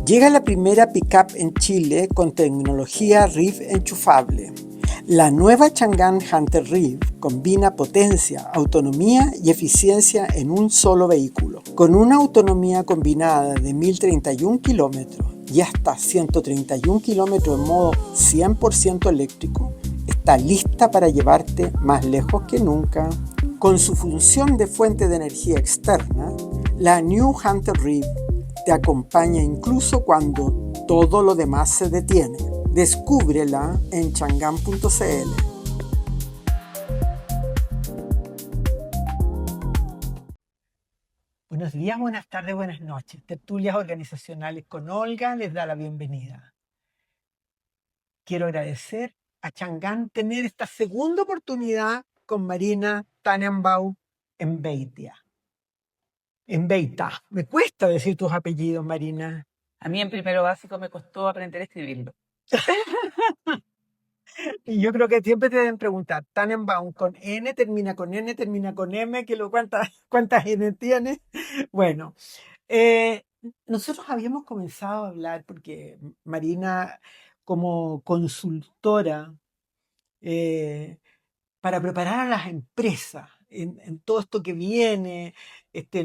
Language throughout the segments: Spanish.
Llega la primera pickup en Chile con tecnología RIV enchufable. La nueva Chang'an Hunter RIV combina potencia, autonomía y eficiencia en un solo vehículo. Con una autonomía combinada de 1031 kilómetros y hasta 131 kilómetros en modo 100% eléctrico, está lista para llevarte más lejos que nunca. Con su función de fuente de energía externa, la New Hunter RIV te acompaña incluso cuando todo lo demás se detiene. Descúbrela en chang'an.cl. Buenos días, buenas tardes, buenas noches. Tertulias organizacionales con Olga les da la bienvenida. Quiero agradecer a Chang'an tener esta segunda oportunidad con Marina Tannenbaum en Beitia. En Beita. Me cuesta decir tus apellidos, Marina. A mí en primero básico me costó aprender a escribirlo. Y yo creo que siempre te deben preguntar, Tannenbaum con N, termina con N, termina con M, ¿cuántas N tiene? Bueno, nosotros habíamos comenzado a hablar porque Marina, como consultora, eh, para preparar a las empresas en todo esto que viene, esta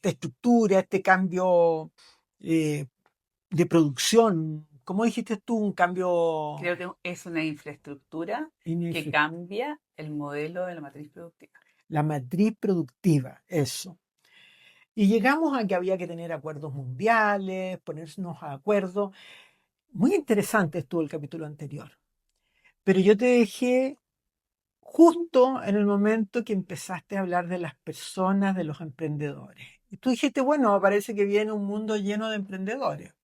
estructura, este cambio eh, de producción. ¿Cómo dijiste tú? Un cambio Creo que es una infraestructura que en cambia el modelo de la matriz productiva. la matriz productiva, eso. Y llegamos a que había que tener acuerdos mundiales, ponernos a acuerdo. Muy interesante estuvo el capítulo anterior. Pero yo te dejé justo en el momento que empezaste a hablar de las personas, de los emprendedores. Y tú dijiste, bueno, parece que viene un mundo lleno de emprendedores,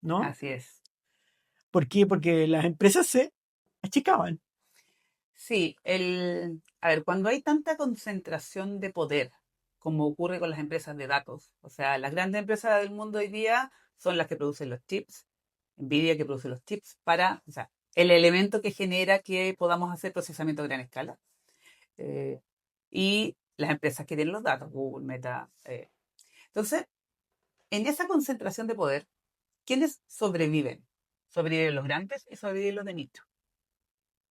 ¿no? Así es. ¿Por qué? Porque las empresas se achicaban. Sí, a ver, cuando hay tanta concentración de poder, como ocurre con las empresas de datos, o sea, las grandes empresas del mundo hoy día son las que producen los chips, Nvidia que produce los chips o sea, el elemento que genera que podamos hacer procesamiento a gran escala. eh, y las empresas que tienen los datos, Google, Meta. Entonces, en esa concentración de poder, ¿quiénes sobreviven? Sobreviven los grandes y sobreviven los de nicho.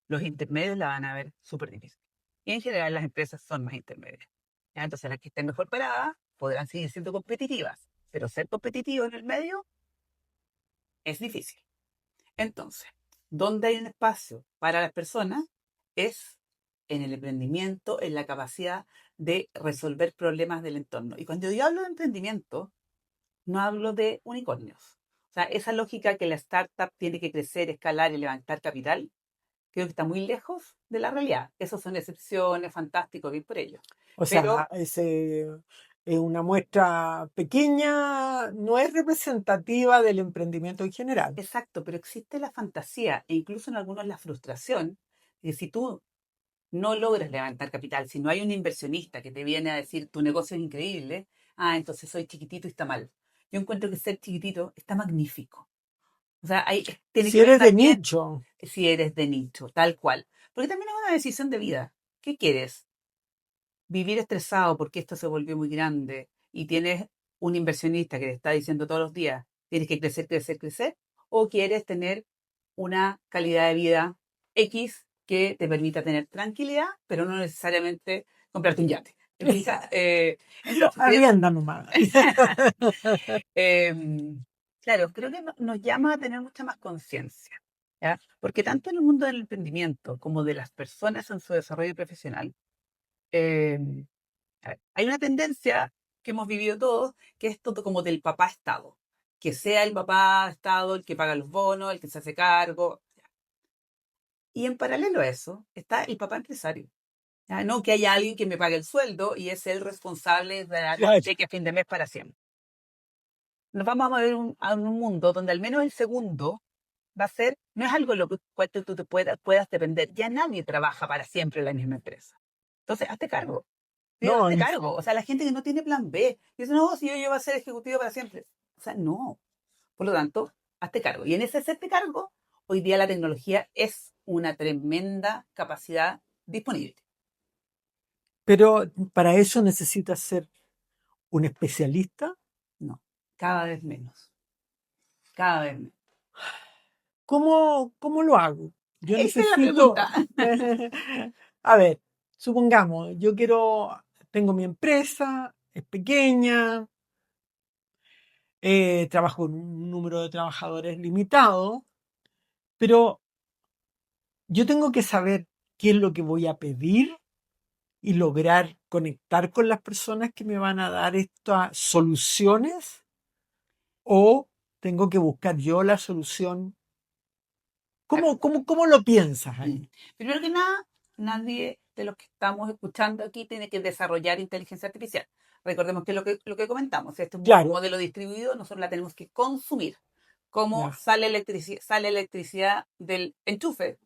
Los intermedios la van a ver súper difícil. Y en general las empresas son más intermedias. ¿Ya? Entonces las que estén mejor paradas podrán seguir siendo competitivas, pero ser competitivo en el medio es difícil. Entonces, ¿dónde hay un espacio para las personas? Es en el emprendimiento, en la capacidad de resolver problemas del entorno. Y cuando yo hablo de emprendimiento, no hablo de unicornios. O sea, esa lógica que la startup tiene que crecer, escalar y levantar capital, creo que está muy lejos de la realidad. Esas son excepciones, fantástico, bien por ello. O Pero, sea, es una muestra pequeña, no es representativa del emprendimiento en general. exacto, pero existe la fantasía e incluso en algunos la frustración de que si tú no logras levantar capital, si no hay un inversionista que te viene a decir tu negocio es increíble, entonces soy chiquitito y está mal. Yo encuentro que ser chiquitito está magnífico. O sea, tiene Si que ver eres de también nicho, si eres de nicho, tal cual. Porque también es una decisión de vida. ¿Qué quieres? ¿Vivir estresado porque esto se volvió muy grande y tienes un inversionista que te está diciendo todos los días, tienes que crecer, crecer, crecer? ¿O quieres tener una calidad de vida X que te permita tener tranquilidad, pero no necesariamente comprarte un yate? Entonces, arrienda nomás. claro, creo que nos llama a tener mucha más conciencia, ¿ya? Porque tanto en el mundo del emprendimiento como de las personas en su desarrollo profesional, eh, a ver, hay una tendencia que hemos vivido todos, que es todo como del papá Estado, que sea el papá Estado el que paga los bonos, el que se hace cargo. Y en paralelo a eso está el papá empresario. ¿Ya? No que haya alguien que me pague el sueldo y es el responsable de dar Claro. cheque a fin de mes para siempre. Nos vamos a mover a un mundo donde al menos el segundo va a ser, no es algo lo que cual tú te puedas depender. Ya nadie trabaja para siempre en la misma empresa. Entonces, hazte cargo. Digo, No, hazte cargo. O sea, la gente que no tiene plan B, dice, no, si yo voy a ser ejecutivo para siempre. O sea, no. Por lo tanto, hazte cargo. Y en ese hacerte cargo, hoy día la tecnología es una tremenda capacidad disponible. pero para eso necesitas ser un especialista. No. Cada vez menos. Cada vez menos. ¿Cómo lo hago? Yo Esa es la necesito, pregunta. a ver, supongamos, tengo mi empresa, es pequeña, trabajo con un número de trabajadores limitado, pero yo tengo que saber qué es lo que voy a pedir y lograr conectar con las personas que me van a dar estas soluciones, o tengo que buscar yo la solución. ¿Cómo lo piensas Mm. ahí? Primero que nada, nadie de los que estamos escuchando aquí tiene que desarrollar inteligencia artificial. Recordemos que lo que comentamos, si este es un Claro, modelo distribuido, nosotros la tenemos que consumir. Como ya, sale electricidad del enchufe.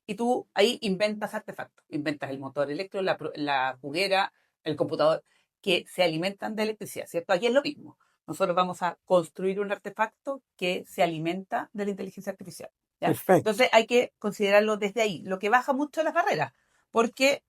Y tú ahí inventas artefactos. Inventas el motor eléctrico, la juguera, el computador, que se alimentan de electricidad, ¿cierto? Aquí es lo mismo. Nosotros vamos a construir un artefacto que se alimenta de la inteligencia artificial. ¿Ya? perfecto. Entonces hay que considerarlo desde ahí, lo que baja mucho las barreras, porque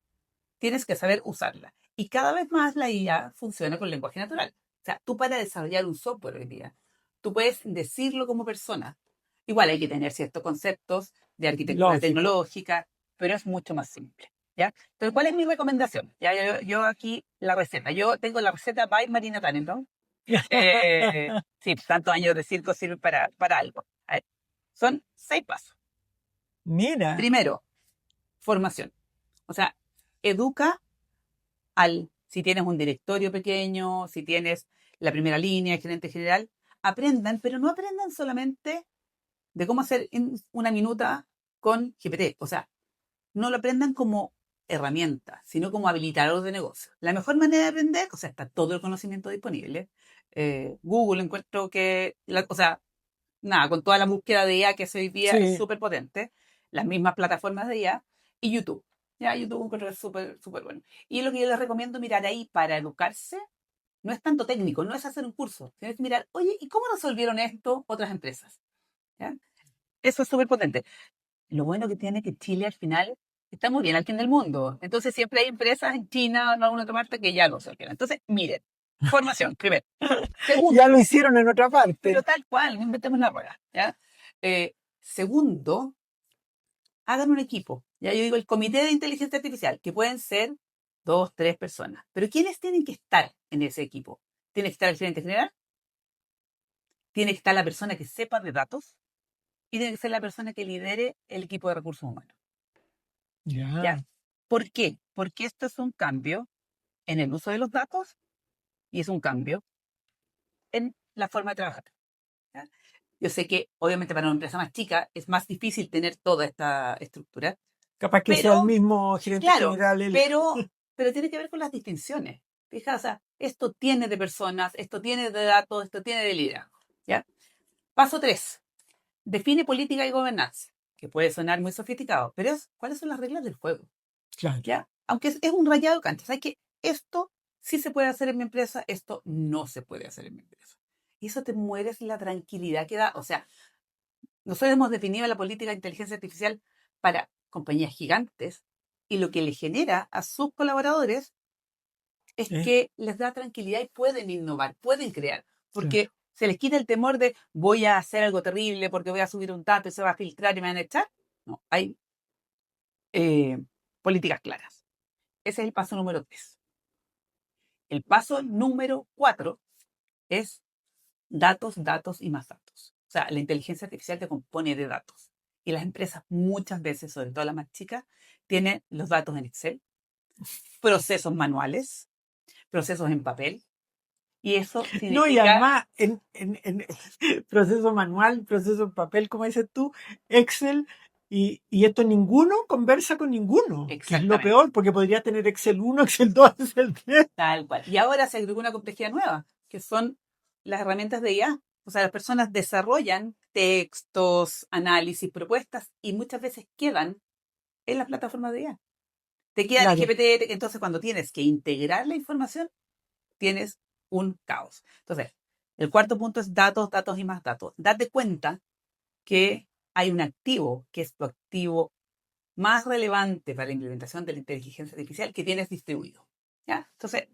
tienes que saber usarla. Y cada vez más la IA funciona con lenguaje natural. O sea, tú para desarrollar un software hoy día, tú puedes decirlo como persona. Igual hay que tener ciertos conceptos de arquitectura Lógico. tecnológica, pero es mucho más simple. ¿Ya? Entonces, ¿cuál es mi recomendación? Ya, yo aquí la receta. Yo tengo la receta by Marina Tannenbaum. Sí, tantos años de circo sirven para algo. A ver, son 6 pasos. Mira, Primero, formación. O sea, educa si tienes un directorio pequeño, si tienes la primera línea, el gerente general, aprendan, pero no aprendan solamente de cómo hacer una minuta con GPT. O sea, no lo aprendan como herramienta, sino como habilitador de negocio. La mejor manera de aprender, o sea, está todo el conocimiento disponible. Google encuentro que, o sea, nada, con toda la búsqueda de IA que hace hoy día es sí, súper potente, las mismas plataformas de IA y YouTube. Ya, YouTube encuentro que es súper, súper bueno. Y lo que yo les recomiendo mirar ahí para educarse no es tanto técnico, no es hacer un curso, sino es mirar, oye, ¿y cómo resolvieron esto otras empresas? ¿Ya? Eso es súper potente. Lo bueno que tiene que Chile al final está muy bien al fin del mundo. Entonces siempre hay empresas en China o en alguna otra parte que ya lo resolvieron. Entonces, miren, formación, primero. ya lo Segundo, hicieron en otra pero parte. tal cual, no inventemos la rueda. ¿Ya? Segundo, hagan un equipo. Ya yo digo, el comité de inteligencia artificial, que pueden ser 2, 3 personas. Pero ¿quiénes tienen que estar en ese equipo? Tiene que estar el gerente general, tiene que estar la persona que sepa de datos y tiene que ser la persona que lidere el equipo de recursos humanos. ¿Ya? Ya, ¿Por qué? Porque esto es un cambio en el uso de los datos y es un cambio en la forma de trabajar. ¿Ya? Yo sé que obviamente para una empresa más chica es más difícil tener toda esta estructura, capaz que sea el pero mismo gerente claro, general el... pero tiene que ver con las distinciones. Fija, o sea, esto tiene de personas, esto tiene de datos, esto tiene de liderazgo. ¿Ya? Paso 3. Define política y gobernanza, que puede sonar muy sofisticado, pero ¿cuáles son las reglas del juego? Claro, ¿Ya? Aunque es un rayado de cancha. ¿Sabes que esto sí se puede hacer en mi empresa, esto no se puede hacer en mi empresa? Y eso te mueres la tranquilidad que da. O sea, nosotros hemos definido la política de inteligencia artificial para compañías gigantes y lo que le genera a sus colaboradores es ¿eh? que les da tranquilidad y pueden innovar, pueden crear, Claro, porque se les quita el temor de voy a hacer algo terrible porque voy a subir un dato y se va a filtrar y me van a echar. No, hay eh, políticas claras. Ese es el paso número 3. El paso número 4 es datos, datos y más datos. O sea, la inteligencia artificial te compone de datos. Y las empresas muchas veces, sobre todo las más chicas, tienen los datos en Excel, procesos manuales, procesos en papel. Y eso no, y significa, además en proceso manual, proceso en papel, como dices tú, Excel, y esto ninguno conversa con ninguno, que es lo exactamente, peor, porque podría tener Excel 1, Excel 2, Excel 3. tal cual. Y ahora se agregó una complejidad nueva, que son las herramientas de IA. O sea, las personas desarrollan textos, análisis, propuestas y muchas veces quedan en las plataformas de IA. Te queda el Claro, GPT, entonces cuando tienes que integrar la información, tienes un caos. Entonces, el cuarto punto es datos, datos y más datos. Date cuenta que hay un activo, que es tu activo más relevante para la implementación de la inteligencia artificial que tienes distribuido. ¿Ya? Entonces,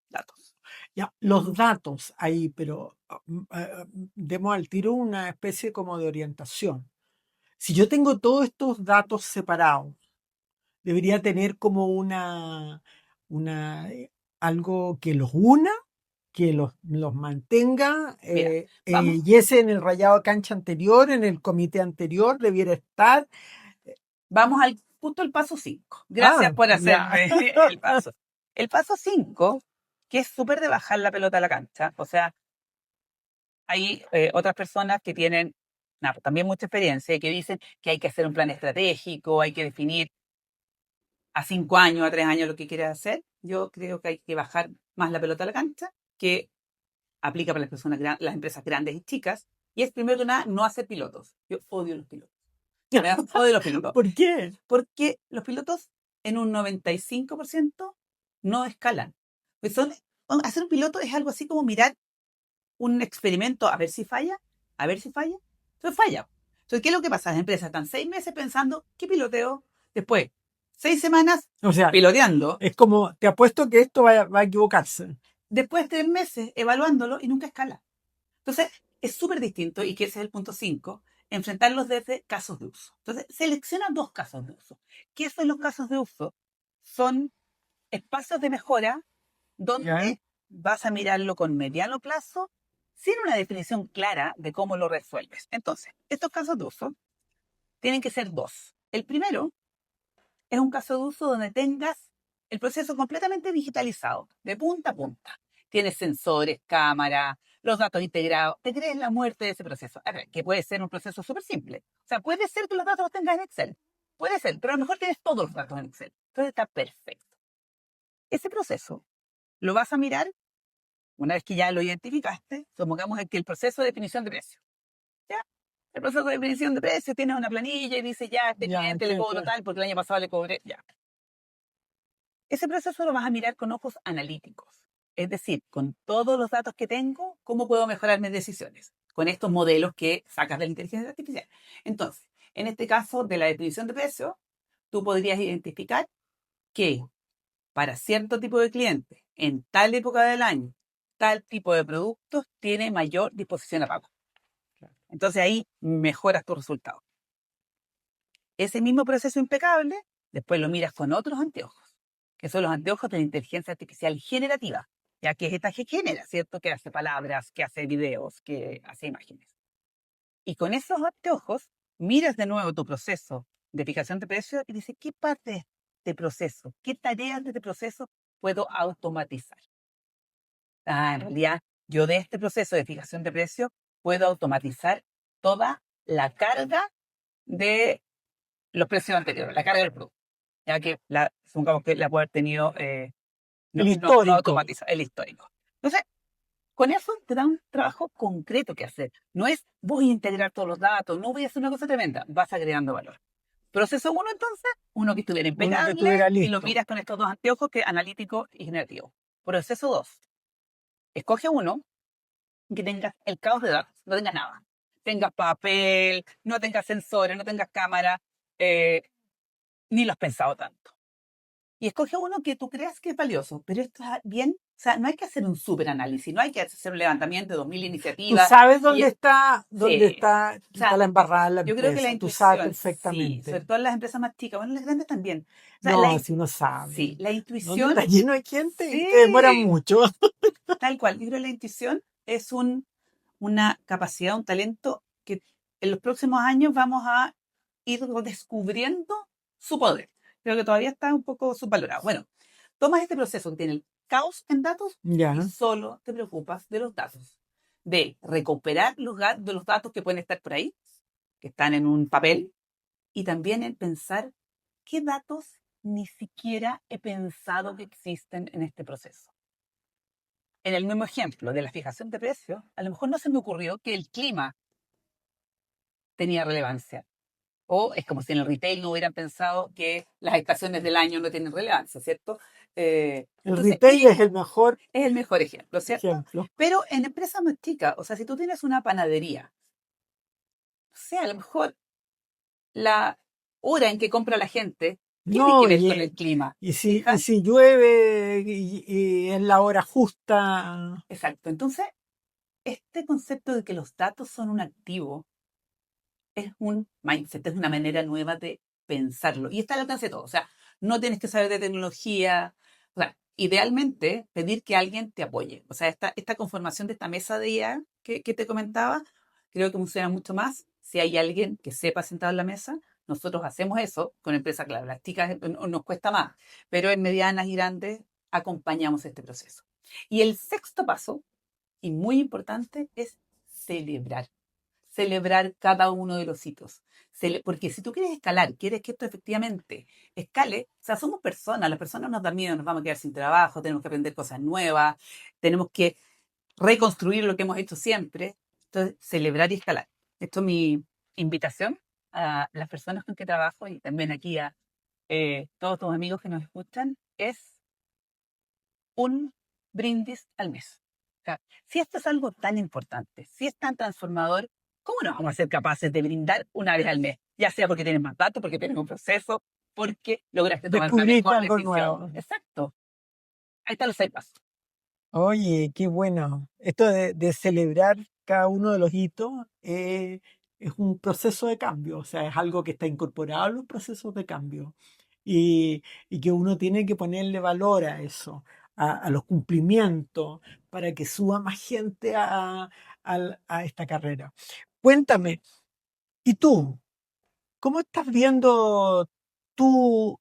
datos. Ya, los datos ahí, pero demos al tiro una especie como de orientación. Si yo tengo todos estos datos separados, debería tener como una algo que los una, que los mantenga, Mira, vamos, y ese en el rayado de cancha anterior, en el comité anterior, debiera estar. vamos al punto del paso 5. Gracias Ah, por ya. hacerme el paso. El paso 5, que es súper de bajar la pelota a la cancha. O sea, hay otras personas que tienen también mucha experiencia y que dicen que hay que hacer un plan estratégico, hay que definir a 5 años, a 3 años lo que quieres hacer. Yo creo que hay que bajar más la pelota a la cancha, que aplica para las personas, las empresas grandes y chicas. Y es primero que nada no hacer pilotos. Yo odio los pilotos. Odio los pilotos. ¿Por qué? Porque los pilotos en un 95% no escalan. Pues hacer un piloto es algo así como mirar un experimento a ver si falla, a ver si falla. Entonces falla. Entonces, ¿qué es lo que pasa? Las empresas están 6 meses pensando, ¿qué piloteo? Después, 6 semanas O sea, piloteando. es como, te apuesto que esto va a equivocarse. Después, 3 meses evaluándolo y nunca escala. Entonces, es súper distinto, y que ese es el punto 5, enfrentarlos desde casos de uso. Entonces, selecciona 2 casos de uso. ¿Qué son los casos de uso? Son espacios de mejora ¿Ya? donde vas a mirarlo con mediano plazo sin una definición clara de cómo lo resuelves. Entonces, estos casos de uso tienen que ser 2. El primero es un caso de uso donde tengas el proceso completamente digitalizado, de punta a punta. Tienes sensores, cámara, los datos integrados. Te crees la muerte de ese proceso. A ver, que puede ser un proceso súper simple. O sea, puede ser que los datos los tengas en Excel. Puede ser, pero a lo mejor tienes todos los datos en Excel. Entonces está perfecto. Ese proceso lo vas a mirar una vez que ya lo identificaste. Supongamos que el proceso de definición de precio. ¿Ya? El proceso de definición de precio, tienes una planilla y dice, ya, a este Ya, cliente le cobro tal porque el año pasado le cobré, ya. Ese proceso lo vas a mirar con ojos analíticos. Es decir, con todos los datos que tengo, ¿cómo puedo mejorar mis decisiones? Con estos modelos que sacas de la inteligencia artificial. Entonces, en este caso de la definición de precio, tú podrías identificar que para cierto tipo de cliente, en tal época del año, tal tipo de productos tiene mayor disposición a pago. Entonces ahí mejoras tu resultado. Ese mismo proceso impecable, después lo miras con otros anteojos, que son los anteojos de la inteligencia artificial generativa, ya que es esta que genera, ¿cierto? Que hace palabras, que hace videos, que hace imágenes. Y con esos anteojos, miras de nuevo tu proceso de fijación de precios y dices, ¿qué parte de este proceso, qué tareas de este proceso puedo automatizar? En realidad, yo de este proceso de fijación de precios puedo automatizar toda la carga de los precios anteriores, la carga del producto, ya que supongamos que la puede haber tenido El no histórico. automatiza el histórico. Entonces, con eso te da un trabajo concreto que hacer. No es voy a integrar todos los datos, no voy a hacer una cosa tremenda, vas agregando valor. Proceso uno, entonces, uno que estuviera Uno que impecable estuviera y lo listo. miras con estos 2 anteojos, que es analítico y generativo. Proceso 2, escoge uno que tengas el caos de datos, no tengas nada. Tengas papel, no tengas sensores, no tengas cámara, eh, ni lo has pensado tanto. Y escoge uno que tú creas que es valioso, pero esto es bien, o sea, no hay que hacer un súper análisis, no hay que hacer un levantamiento de 2000 Tú iniciativas. sabes Y, dónde sí, o está sea, la embarrada en la yo creo que la empresa. Tú sabes intuición, sí, sobre perfectamente. todo en las empresas más chicas, bueno, en las grandes también. O sea, No, si uno sí, sabe. la ¿Dónde intuición, está lleno de gente y sí, te demora mucho? tal cual. Yo creo que la intuición es una capacidad, un talento que en los próximos años vamos a ir descubriendo su poder. Creo que todavía está un poco subvalorado. Bueno, tomas este proceso que tiene el caos en datos y Ya. solo te preocupas de los datos, de recuperar de los datos que pueden estar por ahí, que están en un papel, y también en pensar qué datos ni siquiera he pensado que existen en este proceso. En el mismo ejemplo de la fijación de precios, a lo mejor no se me ocurrió que el clima tenía relevancia. O es como si en el retail no hubieran pensado que las estaciones del año no tienen relevancia, ¿cierto? El Entonces, retail es el mejor es el mejor ejemplo, ¿cierto? ejemplo. Pero en empresas más chicas, o sea, si tú tienes una panadería, o sea, a lo mejor la hora en que compra la gente tiene que No, ver con el clima. y ¿Fija? si llueve y es la hora justa. Exacto. Entonces, este concepto de que los datos son un activo es un mindset, es una manera nueva de pensarlo. Y está al alcance de todo. O sea, no tienes que saber de tecnología. O sea, idealmente pedir que alguien te apoye. O sea, esta conformación de esta mesa de IA que te comentaba, creo que funciona mucho más si hay alguien que sepa sentado en la mesa. Nosotros hacemos eso con empresas, claro, las chicas nos cuesta más, pero en medianas y grandes acompañamos este proceso. Y el sexto paso, y muy importante, es celebrar cada uno de los hitos. Porque si tú quieres escalar, quieres que esto efectivamente escale, o sea, somos personas, las personas nos dan miedo, nos vamos a quedar sin trabajo, tenemos que aprender cosas nuevas, tenemos que reconstruir lo que hemos hecho siempre. Entonces, celebrar y escalar. Esto es mi invitación a las personas con que trabajo y también aquí a todos tus amigos que nos escuchan, es un brindis al mes. O sea, si esto es algo tan importante, si es tan transformador, ¿cómo no vamos a ser capaces de brindar una vez al mes? Ya sea porque tienes más datos, porque tienes un proceso, porque lograste tomar una Descubriste mejor algo decisión. nuevo. Exacto. Ahí están los 6 pasos. Oye, qué bueno. Esto de celebrar cada uno de los hitos es un proceso de cambio, o sea, es algo que está incorporado a los procesos de cambio y que uno tiene que ponerle valor a eso, a los cumplimientos, para que suba más gente a esta carrera. Cuéntame, ¿y tú? ¿Cómo estás viendo tu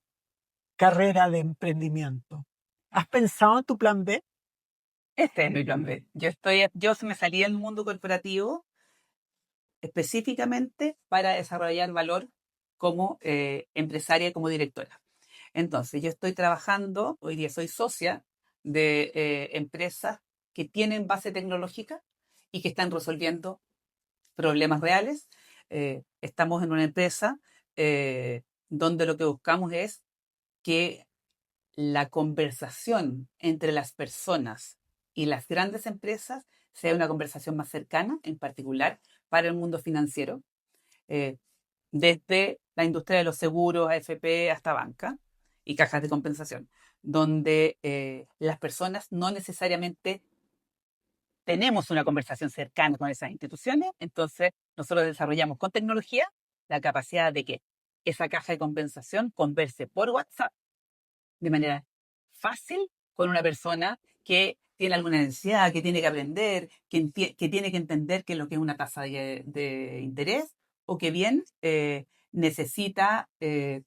carrera de emprendimiento? ¿Has pensado en tu plan B? Este es mi plan B. Yo me salí del mundo corporativo específicamente para desarrollar valor como empresaria y como directora. Entonces, yo estoy trabajando, hoy día soy socia de empresas que tienen base tecnológica y que están resolviendo problemas reales. Estamos en una empresa donde lo que buscamos es que la conversación entre las personas y las grandes empresas sea una conversación más cercana, en particular para el mundo financiero, eh, desde la industria de los seguros, AFP, hasta banca y cajas de compensación, donde las personas no necesariamente tenemos una conversación cercana con esas instituciones, entonces nosotros desarrollamos con tecnología la capacidad de que esa caja de compensación converse por WhatsApp de manera fácil con una persona que tiene alguna necesidad, que tiene que aprender, que tiene que entender qué es lo que es una tasa de interés, o que bien necesita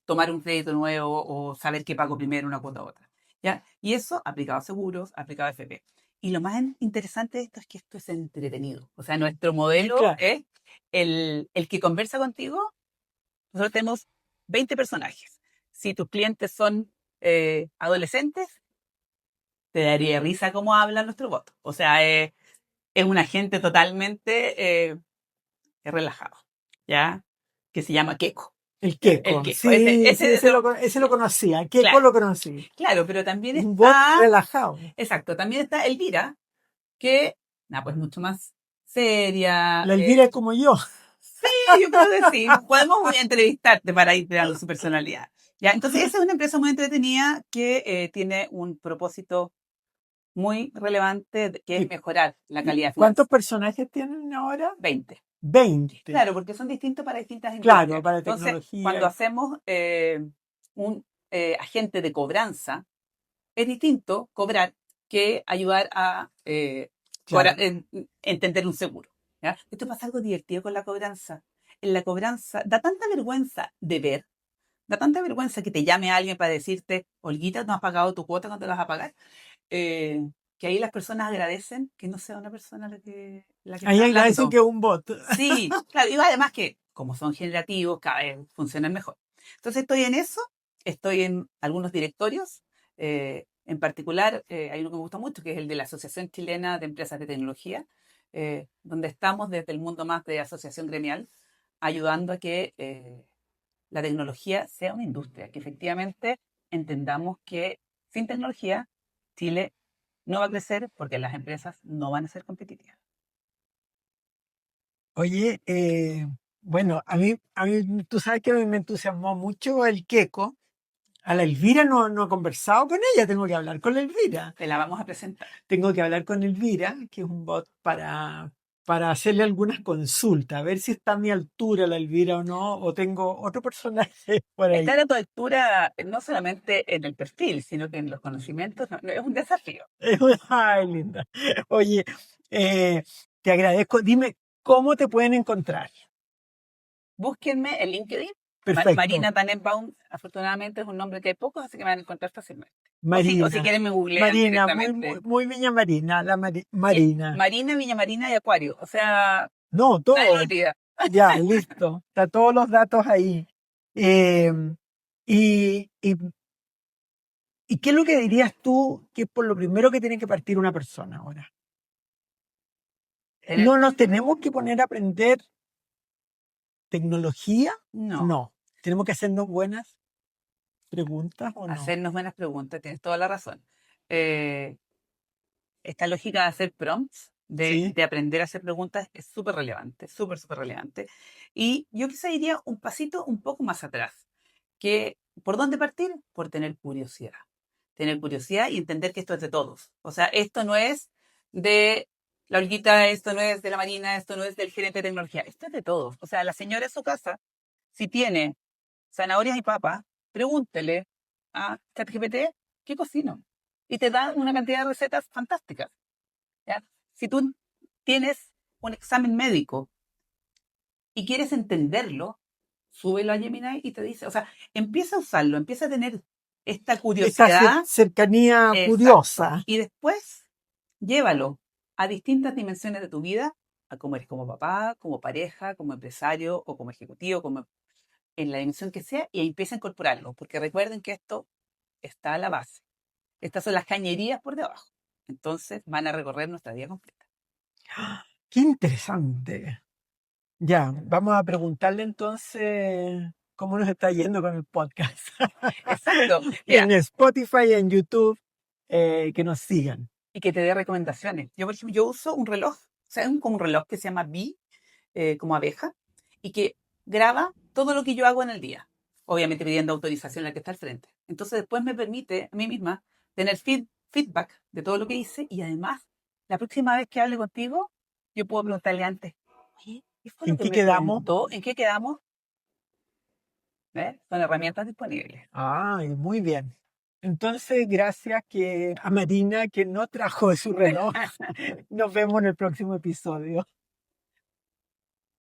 tomar un crédito nuevo o saber qué pago primero una cuota u otra. ¿Ya? Y eso aplicado a seguros, aplicado a FP. Y lo más interesante de esto es que esto es entretenido. O sea, nuestro modelo Claro. es el que conversa contigo. Nosotros tenemos 20 personajes. Si tus clientes son adolescentes, te daría risa cómo habla nuestro bot. O sea, es un agente totalmente relajado, ¿ya? Que se llama Keiko. El ¿Ya? El Queco, Keiko. sí, sí, ese lo conocía, Queco Claro, lo conocí. claro, pero también Un bot está, relajado. exacto, también está Elvira, que, nada, pues mucho más seria. La Elvira es como yo. Sí, yo creo que sí. Podemos entrevistarte para ir creando su personalidad. Ya, entonces, esa es una empresa muy entretenida que tiene un propósito muy relevante, que es ¿Y, mejorar la y calidad cuántos financiera. personajes tienen ahora? 20. 20. Claro, porque son distintos para distintas Claro, industrias. para Entonces, cuando tecnología. hacemos un agente de cobranza, es distinto cobrar que ayudar a Claro. entender un seguro. ¿Ya? Esto pasa algo divertido con la cobranza. En la cobranza da tanta vergüenza de ver, da tanta vergüenza que te llame alguien para decirte, Olguita, no has pagado tu cuota, ¿cuándo la vas a pagar? Eh, que ahí las personas agradecen que no sea una persona la que Ahí está agradecen hablando. que es un bot. Sí, claro, y además que como son generativos, cada vez funcionan mejor. Entonces estoy en eso, estoy en algunos directorios, en particular hay uno que me gusta mucho, que es el de la Asociación Chilena de Empresas de Tecnología, donde estamos desde el mundo más de asociación gremial, ayudando a que la tecnología sea una industria, que efectivamente entendamos que sin tecnología Chile no va a crecer porque las empresas no van a ser competitivas. Oye, bueno, tú sabes que a mí me entusiasmó mucho el Queco A la Elvira no he conversado con ella, tengo que hablar con la Elvira. Te la vamos a presentar. Tengo que hablar con Elvira, que es un bot para hacerle algunas consultas, a ver si está a mi altura la Elvira o no, o tengo otro personaje por ahí. Estar a tu altura no solamente en el perfil, sino que en los conocimientos, es un desafío. Ay, linda. Oye, te agradezco. Dime, ¿cómo te pueden encontrar? Búsquenme en LinkedIn. Perfecto. Marina Tannenbaum, afortunadamente es un nombre que hay pocos, así que me van a encontrar fácilmente. Marina. O si quieren me googlean Marina, directamente. muy Viña Marina, Marina. Marina, Viña Marina y Acuario. O sea, No, todo. nadie lo olvida. Ya, listo. Está todos los datos ahí. Eh, y, y, ¿Y qué es lo que dirías tú que es por lo primero que tiene que partir una persona ahora? ¿No nos tenemos que poner a aprender tecnología? No. No. ¿Tenemos que hacernos buenas preguntas o no? Hacernos buenas preguntas, tienes toda la razón. Esta lógica de hacer prompts, Sí. de aprender a hacer preguntas, es súper relevante, súper relevante. Y yo quizá iría un pasito un poco más atrás. ¿Por dónde partir? Por tener curiosidad. Tener curiosidad y entender que esto es de todos. O sea, esto no es de la Olguita, esto no es de la Marina, esto no es del gerente de tecnología, esto es de todos. O sea, la señora en su casa, si tiene zanahorias y papas, pregúntele a ChatGPT qué cocino. Y te da una cantidad de recetas fantásticas. ¿Ya? Si tú tienes un examen médico y quieres entenderlo, súbelo a Gemini y te dice, o sea, empieza a usarlo, empieza a tener esta curiosidad. Esta cercanía Exacto. curiosa. Y después llévalo a distintas dimensiones de tu vida, a cómo eres como papá, como pareja, como empresario o como ejecutivo, como en la dimensión que sea, y empieza a incorporarlo, porque recuerden que esto está a la base. Estas son las cañerías por debajo. Entonces van a recorrer nuestra vida completa. ¡Qué interesante! Ya, vamos a preguntarle entonces cómo nos está yendo con el podcast. Exacto. En Spotify, en YouTube, que nos sigan. Y que te dé recomendaciones. Yo, por ejemplo, yo uso un reloj, o sea, como un reloj que se llama Bee, como abeja, y que graba todo lo que yo hago en el día, obviamente pidiendo autorización a la que está al frente. Entonces después me permite a mí misma tener feedback de todo lo que hice y además, la próxima vez que hable contigo, yo puedo preguntarle antes, oye, ¿qué fue lo ¿En que qué me quedamos? preguntó? ¿En qué quedamos? Son herramientas disponibles. Ay, muy bien. Entonces, gracias a Marina que no trajo su reloj. Nos vemos en el próximo episodio.